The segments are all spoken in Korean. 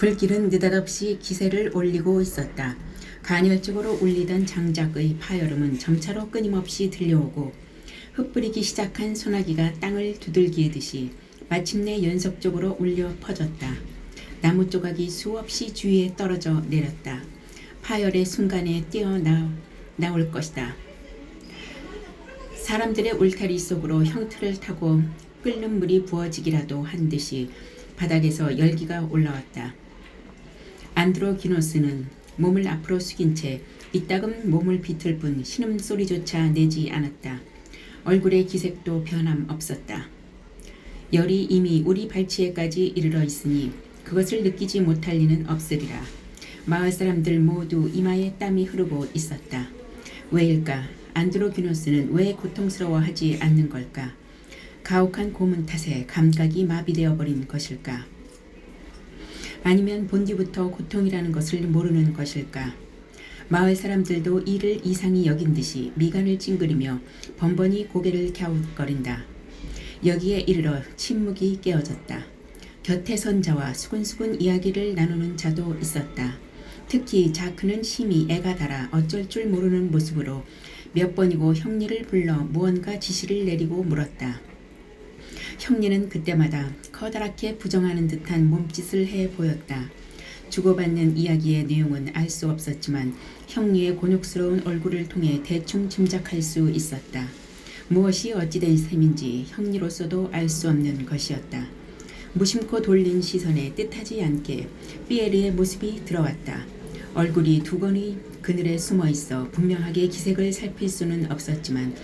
불길은 느닷없이 기세를 올리고 있었다. 간헐적으로 울리던 장작의 파열음은 점차로 끊임없이 들려오고 흩뿌리기 시작한 소나기가 땅을 두들기듯이 마침내 연속적으로 울려 퍼졌다. 나무 조각이 수없이 주위에 떨어져 내렸다. 파열의 순간에 뛰어나올 것이다. 사람들의 울타리 속으로 형틀을 타고 끓는 물이 부어지기라도 한 듯이 바닥에서 열기가 올라왔다. 안드로기노스는 몸을 앞으로 숙인 채 이따금 몸을 비틀 뿐 신음소리조차 내지 않았다. 얼굴의 기색도 변함없었다. 열이 이미 우리 발치에까지 이르러 있으니 그것을 느끼지 못할 리는 없으리라. 마을 사람들 모두 이마에 땀이 흐르고 있었다. 왜일까? 안드로기노스는 왜 고통스러워하지 않는 걸까? 가혹한 고문 탓에 감각이 마비되어 버린 것일까? 아니면 본디부터 고통이라는 것을 모르는 것일까? 마을 사람들도 이를 이상히 여긴 듯이 미간을 찡그리며 번번이 고개를 갸웃거린다. 여기에 이르러 침묵이 깨어졌다. 곁에 선 자와 수근수근 이야기를 나누는 자도 있었다. 특히 자크는 심히 애가 달아 어쩔 줄 모르는 모습으로 몇 번이고 형리를 불러 무언가 지시를 내리고 물었다. 형리는 그때마다 커다랗게 부정하는 듯한 몸짓을 해 보였다. 주고받는 이야기의 내용은 알 수 없었지만 형리의 곤욕스러운 얼굴을 통해 대충 짐작할 수 있었다. 무엇이 어찌된 셈인지 형리로서도 알 수 없는 것이었다. 무심코 돌린 시선에 뜻하지 않게 피에르의 모습이 들어왔다. 얼굴이 두건이 그늘에 숨어있어 분명하게 기색을 살필 수는 없었지만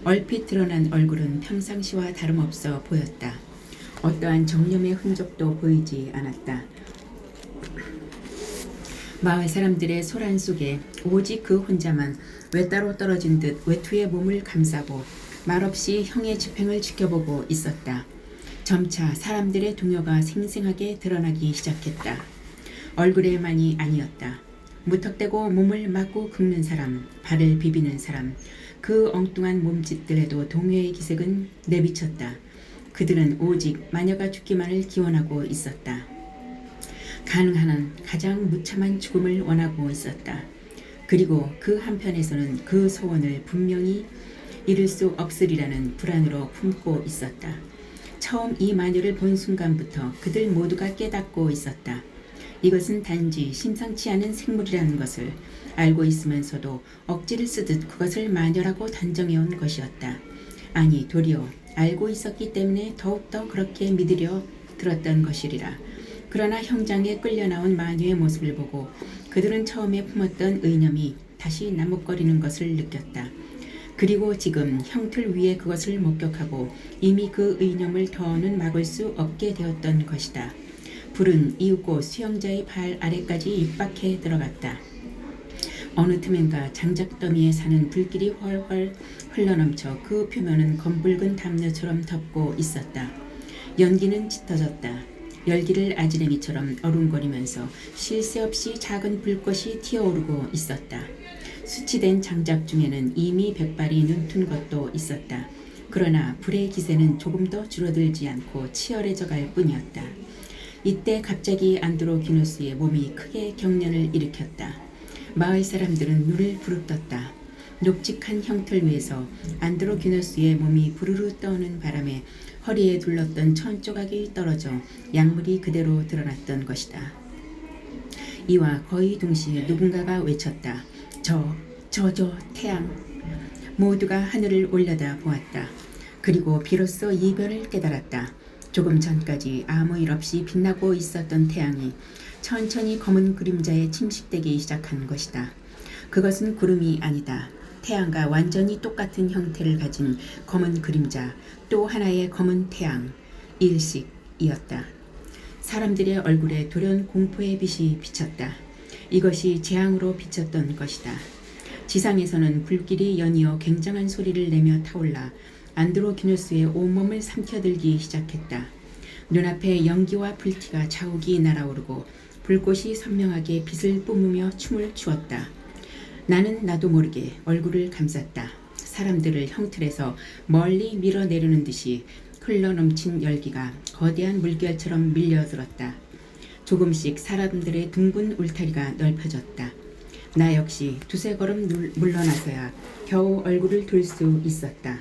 얼핏 드러난 얼굴은 평상시와 다름없어 보였다. 어떠한 정념의 흔적도 보이지 않았다. 마을 사람들의 소란 속에 오직 그 혼자만 외따로 떨어진 듯 외투에 몸을 감싸고 말없이 형의 집행을 지켜보고 있었다. 점차 사람들의 동요가 생생하게 드러나기 시작했다. 얼굴에만이 아니었다. 무턱대고 몸을 맞고 긁는 사람, 발을 비비는 사람, 그 엉뚱한 몸짓들에도 동요의 기색은 내비쳤다. 그들은 오직 마녀가 죽기만을 기원하고 있었다. 가능한 한 가장 무참한 죽음을 원하고 있었다. 그리고 그 한편에서는 그 소원을 분명히 이룰 수 없으리라는 불안으로 품고 있었다. 처음 이 마녀를 본 순간부터 그들 모두가 깨닫고 있었다. 이것은 단지 심상치 않은 생물이라는 것을 알고 있으면서도 억지를 쓰듯 그것을 마녀라고 단정해온 것이었다. 아니, 도리어 알고 있었기 때문에 더욱더 그렇게 믿으려 들었던 것이리라. 그러나 형장에 끌려나온 마녀의 모습을 보고 그들은 처음에 품었던 의념이 다시 나뭇거리는 것을 느꼈다. 그리고 지금 형틀 위에 그것을 목격하고 이미 그 의념을 더는 막을 수 없게 되었던 것이다. 불은 이윽고 수영자의 발 아래까지 입박해 들어갔다. 어느 틈엔가 장작더미에 사는 불길이 훨훨 흘러넘쳐 그 표면은 검붉은 담요처럼 덮고 있었다. 연기는 짙어졌다. 열기를 아지랭이처럼 어른거리면서 쉴 새 없이 작은 불꽃이 튀어오르고 있었다. 수치된 장작 중에는 이미 백발이 눈툰 것도 있었다. 그러나 불의 기세는 조금도 줄어들지 않고 치열해져 갈 뿐이었다. 이때 갑자기 안드로기노스의 몸이 크게 경련을 일으켰다. 마을 사람들은 눈을 부릅떴다. 높직한 형틀 위에서 안드로기노스의 몸이 부르르 떠오는 바람에 허리에 둘렀던 천 조각이 떨어져 약물이 그대로 드러났던 것이다. 이와 거의 동시에 누군가가 외쳤다. 저 태양. 모두가 하늘을 올려다 보았다. 그리고 비로소 이변을 깨달았다. 조금 전까지 아무 일 없이 빛나고 있었던 태양이 천천히 검은 그림자에 침식되기 시작한 것이다. 그것은 구름이 아니다. 태양과 완전히 똑같은 형태를 가진 검은 그림자, 또 하나의 검은 태양, 일식이었다. 사람들의 얼굴에 돌연 공포의 빛이 비쳤다. 이것이 재앙으로 비쳤던 것이다. 지상에서는 불길이 연이어 굉장한 소리를 내며 타올라 안드로기노스의 온몸을 삼켜들기 시작했다. 눈앞에 연기와 불티가 자욱이 날아오르고 불꽃이 선명하게 빛을 뿜으며 춤을 추었다. 나는 나도 모르게 얼굴을 감쌌다. 사람들을 형틀에서 멀리 밀어내려는 듯이 흘러넘친 열기가 거대한 물결처럼 밀려들었다. 조금씩 사람들의 둥근 울타리가 넓혀졌다. 나 역시 두세 걸음 물러나서야 겨우 얼굴을 들 수 있었다.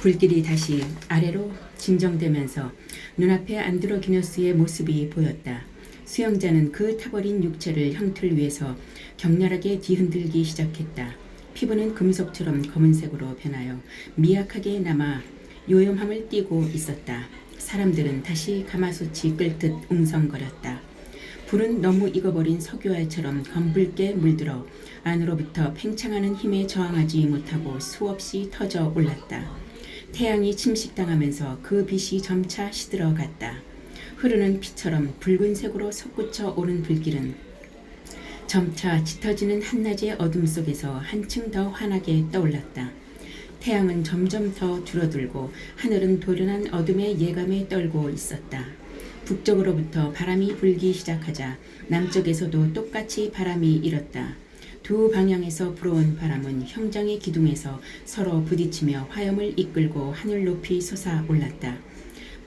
불길이 다시 아래로 진정되면서 눈앞에 안드로기너스의 모습이 보였다. 수영자는 그 타버린 육체를 형틀 위에서 격렬하게 뒤흔들기 시작했다. 피부는 금속처럼 검은색으로 변하여 미약하게 남아 요염함을 띠고 있었다. 사람들은 다시 가마솥이 끓듯 웅성거렸다. 불은 너무 익어버린 석유알처럼 검붉게 물들어 안으로부터 팽창하는 힘에 저항하지 못하고 수없이 터져 올랐다. 태양이 침식당하면서 그 빛이 점차 시들어갔다. 흐르는 피처럼 붉은색으로 솟구쳐 오른 불길은 점차 짙어지는 한낮의 어둠 속에서 한층 더 환하게 떠올랐다. 태양은 점점 더 줄어들고 하늘은 도련한 어둠의 예감에 떨고 있었다. 북쪽으로부터 바람이 불기 시작하자 남쪽에서도 똑같이 바람이 일었다. 두 방향에서 불어온 바람은 형장의 기둥에서 서로 부딪히며 화염을 이끌고 하늘 높이 솟아올랐다.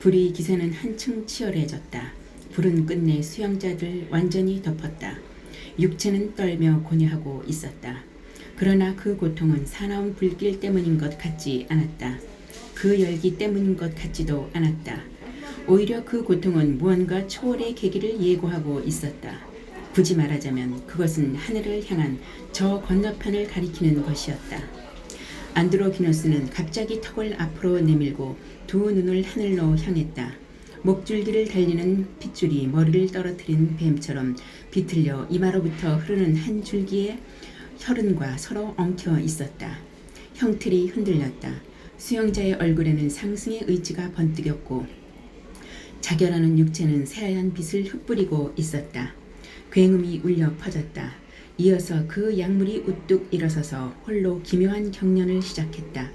불의 기세는 한층 치열해졌다. 불은 끝내 수영자들 완전히 덮었다. 육체는 떨며 고뇌하고 있었다. 그러나 그 고통은 사나운 불길 때문인 것 같지 않았다. 그 열기 때문인 것 같지도 않았다. 오히려 그 고통은 무언가 초월의 계기를 예고하고 있었다. 굳이 말하자면 그것은 하늘을 향한 저 건너편을 가리키는 것이었다. 안드로기노스는 갑자기 턱을 앞으로 내밀고 두 눈을 하늘로 향했다. 목줄기를 달리는 핏줄이 머리를 떨어뜨린 뱀처럼 비틀려 이마로부터 흐르는 한 줄기의 혈흔과 서로 엉켜 있었다. 형틀이 흔들렸다. 수영자의 얼굴에는 상승의 의지가 번뜩였고 자결하는 육체는 새하얀 빛을 흩뿌리고 있었다. 굉음이 울려 퍼졌다. 이어서 그 약물이 우뚝 일어서서 홀로 기묘한 경련을 시작했다.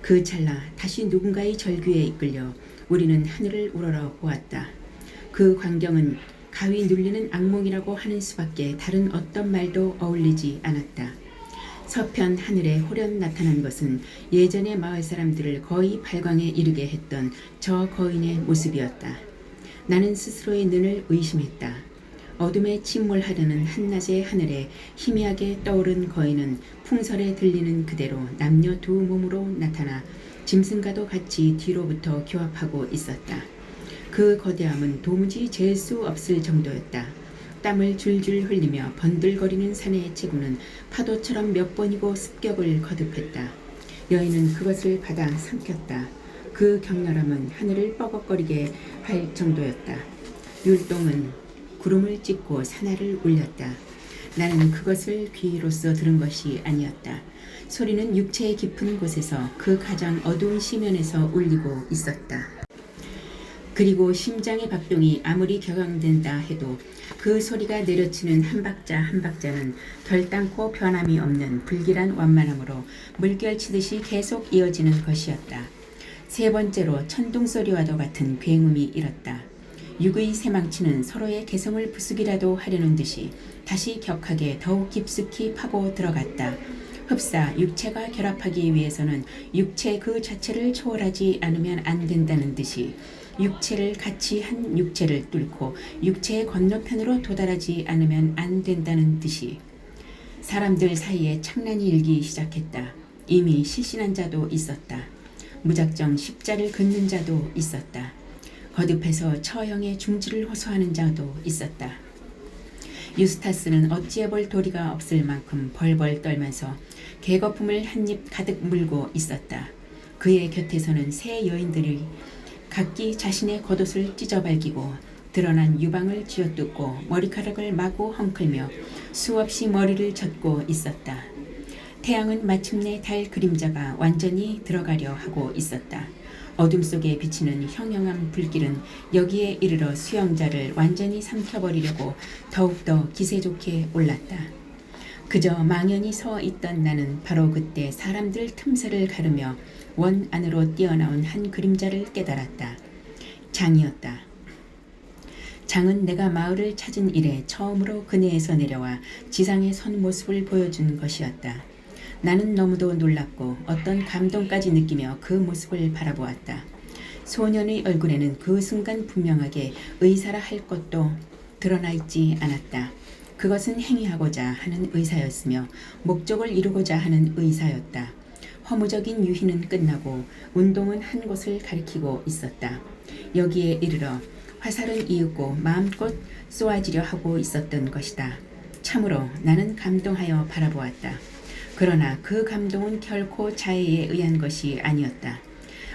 그 찰나 다시 누군가의 절규에 이끌려 우리는 하늘을 우러러 보았다. 그 광경은 가위 눌리는 악몽이라고 하는 수밖에 다른 어떤 말도 어울리지 않았다. 서편 하늘에 호련 나타난 것은 예전의 마을 사람들을 거의 발광에 이르게 했던 저 거인의 모습이었다. 나는 스스로의 눈을 의심했다. 어둠에 침몰하려는 한낮의 하늘에 희미하게 떠오른 거인은 풍설에 들리는 그대로 남녀 두 몸으로 나타나 짐승과도 같이 뒤로부터 교합하고 있었다. 그 거대함은 도무지 잴 수 없을 정도였다. 땀을 줄줄 흘리며 번들거리는 산의 체구는 파도처럼 몇 번이고 습격을 거듭했다. 여인은 그것을 받아 삼켰다. 그 격렬함은 하늘을 뻐걱거리게 할 정도였다. 율동은 구름을 찍고 산하를 울렸다. 나는 그것을 귀로써 들은 것이 아니었다. 소리는 육체의 깊은 곳에서 그 가장 어두운 시면에서 울리고 있었다. 그리고 심장의 박동이 아무리 격앙된다 해도 그 소리가 내려치는 한 박자 한 박자는 결단코 변함이 없는 불길한 완만함으로 물결치듯이 계속 이어지는 것이었다. 세 번째로 천둥소리와도 같은 굉음이 일었다. 육의 새망치는 서로의 개성을 부수기라도 하려는 듯이 다시 격하게 더욱 깊숙이 파고 들어갔다. 흡사 육체가 결합하기 위해서는 육체 그 자체를 초월하지 않으면 안 된다는 듯이 육체를 같이 한 육체를 뚫고 육체의 건너편으로 도달하지 않으면 안 된다는 듯이 사람들 사이에 창란이 일기 시작했다. 이미 실신한 자도 있었다. 무작정 십자를 긋는 자도 있었다. 거듭해서 처형의 중지를 호소하는 자도 있었다. 유스타스는 어찌해볼 도리가 없을 만큼 벌벌 떨면서 개거품을 한 입 가득 물고 있었다. 그의 곁에서는 세 여인들이 각기 자신의 겉옷을 찢어발기고 드러난 유방을 쥐어뜯고 머리카락을 마구 헝클며 수없이 머리를 젓고 있었다. 태양은 마침내 달 그림자가 완전히 들어가려 하고 있었다. 어둠 속에 비치는 형형한 불길은 여기에 이르러 수영자를 완전히 삼켜버리려고 더욱더 기세 좋게 올랐다. 그저 망연히 서 있던 나는 바로 그때 사람들 틈새를 가르며 원 안으로 뛰어나온 한 그림자를 깨달았다. 장이었다. 장은 내가 마을을 찾은 이래 처음으로 그네에서 내려와 지상에 선 모습을 보여준 것이었다. 나는 너무도 놀랍고 어떤 감동까지 느끼며 그 모습을 바라보았다. 소년의 얼굴에는 그 순간 분명하게 의사라 할 것도 드러나 있지 않았다. 그것은 행위하고자 하는 의사였으며 목적을 이루고자 하는 의사였다. 허무적인 유희는 끝나고 운동은 한 곳을 가리키고 있었다. 여기에 이르러 화살은 이윽고 마음껏 쏘아지려 하고 있었던 것이다. 참으로 나는 감동하여 바라보았다. 그러나 그 감동은 결코 자애에 의한 것이 아니었다.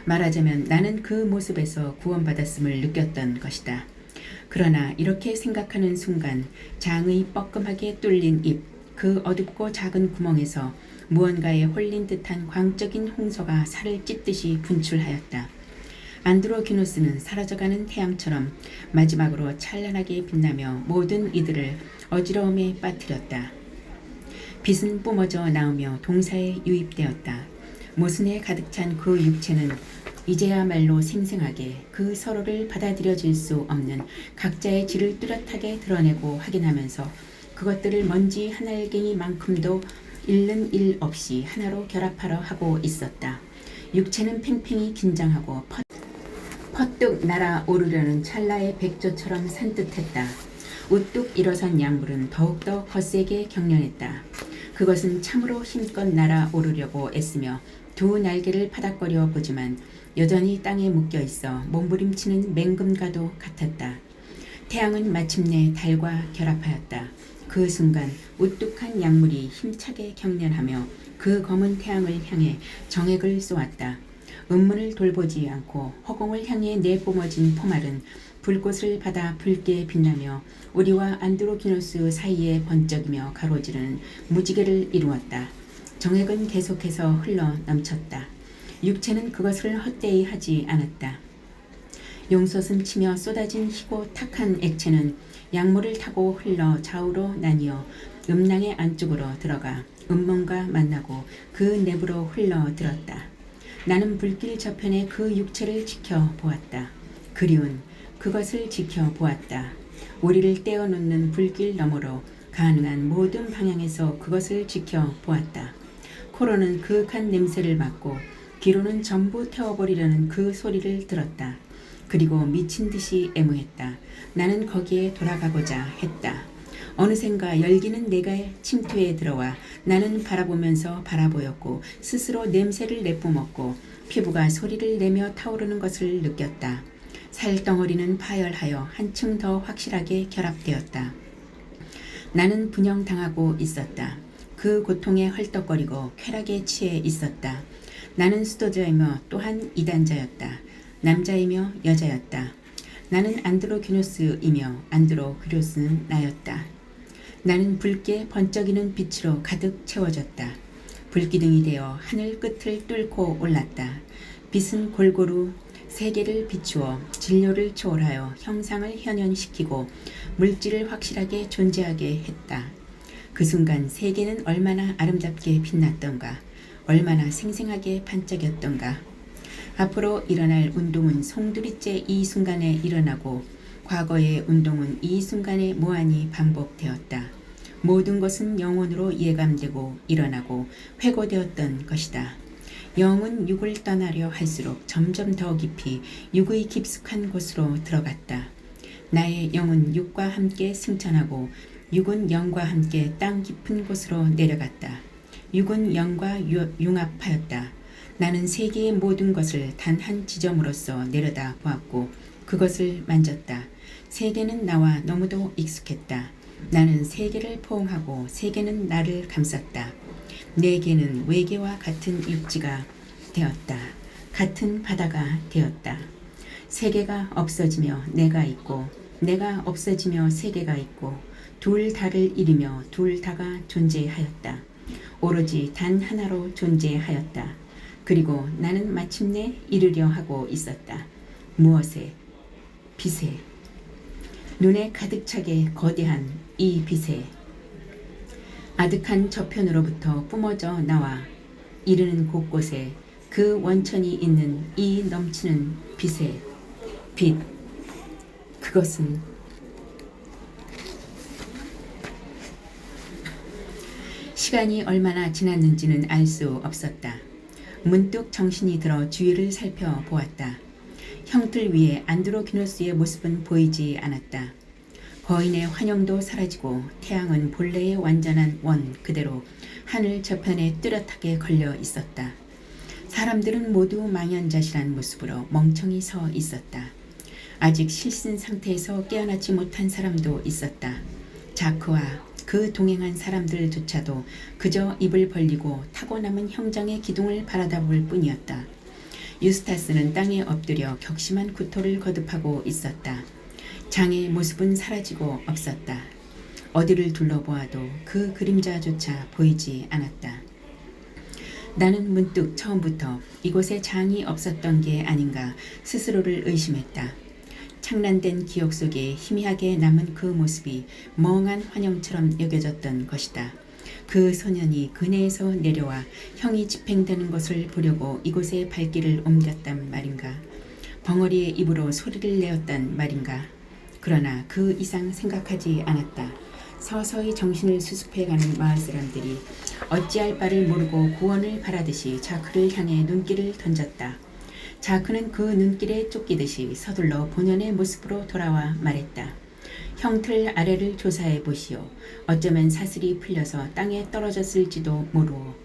말하자면 나는 그 모습에서 구원받았음을 느꼈던 것이다. 그러나 이렇게 생각하는 순간 장의 뻐끔하게 뚫린 입, 그 어둡고 작은 구멍에서 무언가에 홀린 듯한 광적인 홍소가 살을 찢듯이 분출하였다. 안드로기노스는 사라져가는 태양처럼 마지막으로 찬란하게 빛나며 모든 이들을 어지러움에 빠뜨렸다. 빛은 뿜어져 나오며 동사에 유입되었다. 모순에 가득 찬 그 육체는 이제야말로 생생하게 그 서로를 받아들여질 수 없는 각자의 질을 뚜렷하게 드러내고 확인하면서 그것들을 먼지 한 알갱이만큼도 잃는 일 없이 하나로 결합하려 하고 있었다. 육체는 팽팽히 긴장하고 퍼뜩 날아오르려는 찰나의 백조처럼 산뜻했다. 우뚝 일어선 약물은 더욱더 거세게 경련했다. 그것은 참으로 힘껏 날아오르려고 애쓰며 두 날개를 파닥거려 보지만 여전히 땅에 묶여있어 몸부림치는 맹금과도 같았다. 태양은 마침내 달과 결합하였다. 그 순간 우뚝한 약물이 힘차게 경련하며 그 검은 태양을 향해 정액을 쏘았다. 음문을 돌보지 않고 허공을 향해 내뿜어진 포말은 불꽃을 받아 붉게 빛나며 우리와 안드로기노스 사이에 번쩍이며 가로지르는 무지개를 이루었다. 정액은 계속해서 흘러 넘쳤다. 육체는 그것을 헛되이 하지 않았다. 용솟음 치며 쏟아진 희고 탁한 액체는 약물을 타고 흘러 좌우로 나뉘어 음낭의 안쪽으로 들어가 음문과 만나고 그 내부로 흘러들었다. 나는 불길 저편에 그 육체를 지켜보았다. 그리운 그것을 지켜보았다. 우리를 떼어놓는 불길 너머로 가능한 모든 방향에서 그것을 지켜보았다. 코로는 그윽한 냄새를 맡고 귀로는 전부 태워버리려는 그 소리를 들었다. 그리고 미친 듯이 애무했다. 나는 거기에 돌아가고자 했다. 어느샌가 열기는 내가 침투에 들어와 나는 바라보면서 바라보였고 스스로 냄새를 내뿜었고 피부가 소리를 내며 타오르는 것을 느꼈다. 살덩어리는 파열하여 한층 더 확실하게 결합되었다. 나는 분영당하고 있었다. 그 고통에 헐떡거리고 쾌락에 취해 있었다. 나는 수도자이며 또한 이단자였다. 남자이며 여자였다. 나는 안드로기노스이며 안드로기노스는 나였다. 나는 붉게 번쩍이는 빛으로 가득 채워졌다. 불기둥이 되어 하늘 끝을 뚫고 올랐다. 빛은 골고루 세계를 비추어 진료를 초월하여 형상을 현현시키고 물질을 확실하게 존재하게 했다. 그 순간 세계는 얼마나 아름답게 빛났던가, 얼마나 생생하게 반짝였던가. 앞으로 일어날 운동은 송두리째 이 순간에 일어나고 과거의 운동은 이 순간에 무한히 반복되었다. 모든 것은 영혼으로 예감되고 일어나고 회고되었던 것이다. 영은 육을 떠나려 할수록 점점 더 깊이 육의 깊숙한 곳으로 들어갔다. 나의 영은 육과 함께 승천하고 육은 영과 함께 땅 깊은 곳으로 내려갔다. 육은 영과 융합하였다. 나는 세계의 모든 것을 단 한 지점으로서 내려다 보았고 그것을 만졌다. 세계는 나와 너무도 익숙했다. 나는 세계를 포옹하고 세계는 나를 감쌌다. 내게는 외계와 같은 육지가 되었다. 같은 바다가 되었다. 세계가 없어지며 내가 있고 내가 없어지며 세계가 있고 둘 다를 이루며 둘 다가 존재하였다. 오로지 단 하나로 존재하였다. 그리고 나는 마침내 이르려 하고 있었다. 무엇에? 빛에. 눈에 가득 차게 거대한 이 빛에. 아득한 저편으로부터 뿜어져 나와 이르는 곳곳에 그 원천이 있는 이 넘치는 빛에. 빛. 그것은 시간이 얼마나 지났는지는 알 수 없었다. 문득 정신이 들어 주위를 살펴보았다. 형틀 위에 안드로기노스의 모습은 보이지 않았다. 거인의 환영도 사라지고 태양은 본래의 완전한 원 그대로 하늘 저편에 뚜렷하게 걸려 있었다. 사람들은 모두 망연자실한 모습으로 멍청이 서 있었다. 아직 실신 상태에서 깨어나지 못한 사람도 있었다. 자크와 그 동행한 사람들조차도 그저 입을 벌리고 타고 남은 형장의 기둥을 바라다 볼 뿐이었다. 유스타스는 땅에 엎드려 격심한 구토를 거듭하고 있었다. 장의 모습은 사라지고 없었다. 어디를 둘러보아도 그 그림자조차 보이지 않았다. 나는 문득 처음부터 이곳에 장이 없었던 게 아닌가 스스로를 의심했다. 창란된 기억 속에 희미하게 남은 그 모습이 멍한 환영처럼 여겨졌던 것이다. 그 소년이 그네에서 내려와 형이 집행되는 것을 보려고 이곳에 발길을 옮겼단 말인가. 벙어리의 입으로 소리를 내었단 말인가. 그러나 그 이상 생각하지 않았다. 서서히 정신을 수습해가는 마을 사람들이 어찌할 바를 모르고 구원을 바라듯이 자크를 향해 눈길을 던졌다. 자크는 그 눈길에 쫓기듯이 서둘러 본연의 모습으로 돌아와 말했다. 형틀 아래를 조사해 보시오. 어쩌면 사슬이 풀려서 땅에 떨어졌을지도 모르오.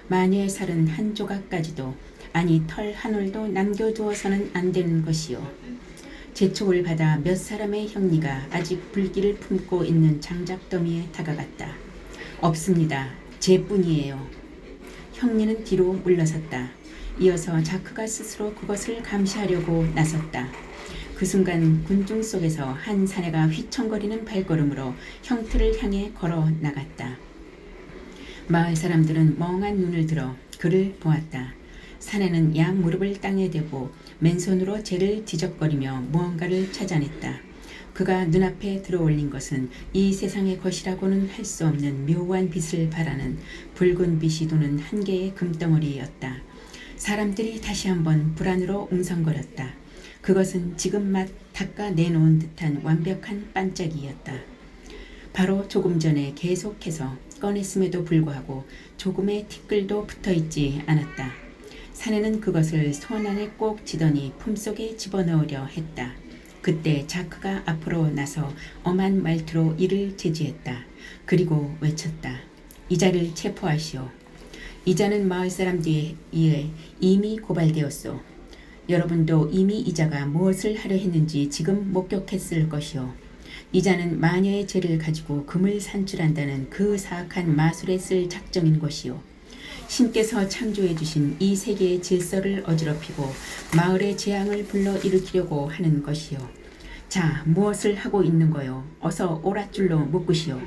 마녀의 살은 한 조각까지도 아니 털 한 올도 남겨두어서는 안 되는 것이오. 재촉을 받아 몇 사람의 형리가 아직 불길을 품고 있는 장작더미에 다가갔다. 없습니다. 제뿐이에요. 형리는 뒤로 물러섰다. 이어서 자크가 스스로 그것을 감시하려고 나섰다. 그 순간 군중 속에서 한 사내가 휘청거리는 발걸음으로 형틀을 향해 걸어 나갔다. 마을 사람들은 멍한 눈을 들어 그를 보았다. 사내는 양 무릎을 땅에 대고 맨손으로 재를 뒤적거리며 무언가를 찾아냈다. 그가 눈앞에 들어올린 것은 이 세상의 것이라고는 할 수 없는 묘한 빛을 발하는 붉은 빛이 도는 한 개의 금덩어리였다. 사람들이 다시 한번 불안으로 웅성거렸다. 그것은 지금 막 닦아내놓은 듯한 완벽한 반짝이였다. 바로 조금 전에 계속해서 꺼냈음에도 불구하고 조금의 티끌도 붙어있지 않았다. 사내는 그것을 손 안에 꼭 쥐더니 품속에 집어넣으려 했다. 그때 자크가 앞으로 나서 엄한 말투로 이를 제지했다. 그리고 외쳤다. 이자를 체포하시오. 이자는 마을 사람들에 의해 이미 고발되었소. 여러분도 이미 이자가 무엇을 하려 했는지 지금 목격했을 것이오. 이자는 마녀의 죄를 가지고 금을 산출한다는 그 사악한 마술에 쓸 작정인 것이오. 신께서 창조해 주신 이 세계의 질서를 어지럽히고 마을의 재앙을 불러일으키려고 하는 것이오. 자, 무엇을 하고 있는 거요? 어서 오랏줄로 묶으시오.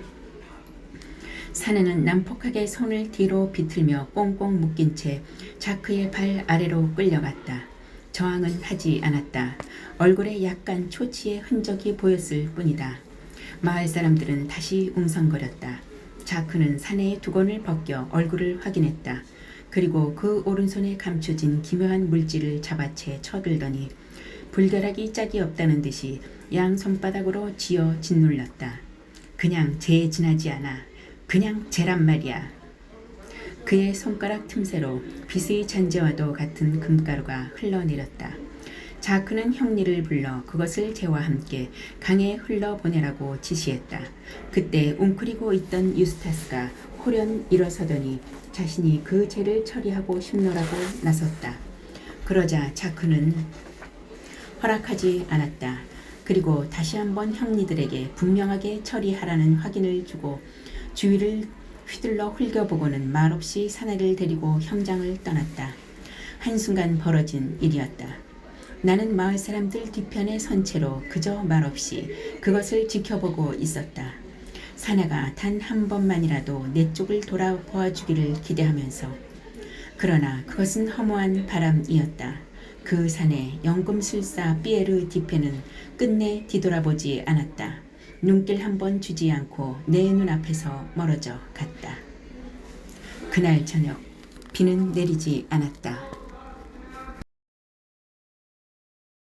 사내는 난폭하게 손을 뒤로 비틀며 꽁꽁 묶인 채 자크의 발 아래로 끌려갔다. 저항은 하지 않았다. 얼굴에 약간 초치의 흔적이 보였을 뿐이다. 마을 사람들은 다시 웅성거렸다. 자크는 사내의 두건을 벗겨 얼굴을 확인했다. 그리고 그 오른손에 감춰진 기묘한 물질을 잡아채 쳐들더니 불가락이 짝이 없다는 듯이 양 손바닥으로 쥐어 짓눌렀다. 그냥 쟤에 지나지 않아. 그냥 쟤란 말이야. 그의 손가락 틈새로 빛의 잔재와도 같은 금가루가 흘러내렸다. 자크는 형리를 불러 그것을 재와 함께 강에 흘러보내라고 지시했다. 그때 웅크리고 있던 유스타스가 홀연 일어서더니 자신이 그 죄를 처리하고 싶노라고 나섰다. 그러자 자크는 허락하지 않았다. 그리고 다시 한번 형리들에게 분명하게 처리하라는 확인을 주고 주위를 휘둘러 흘겨보고는 말없이 사내를 데리고 형장을 떠났다. 한순간 벌어진 일이었다. 나는 마을 사람들 뒤편에 선 채로 그저 말없이 그것을 지켜보고 있었다. 사내가 단 한 번만이라도 내 쪽을 돌아보아주기를 기대하면서. 그러나 그것은 허무한 바람이었다. 그 사내 연금술사 피에르 디페는 끝내 뒤돌아보지 않았다. 눈길 한 번 주지 않고 내 눈앞에서 멀어져 갔다. 그날 저녁 비는 내리지 않았다.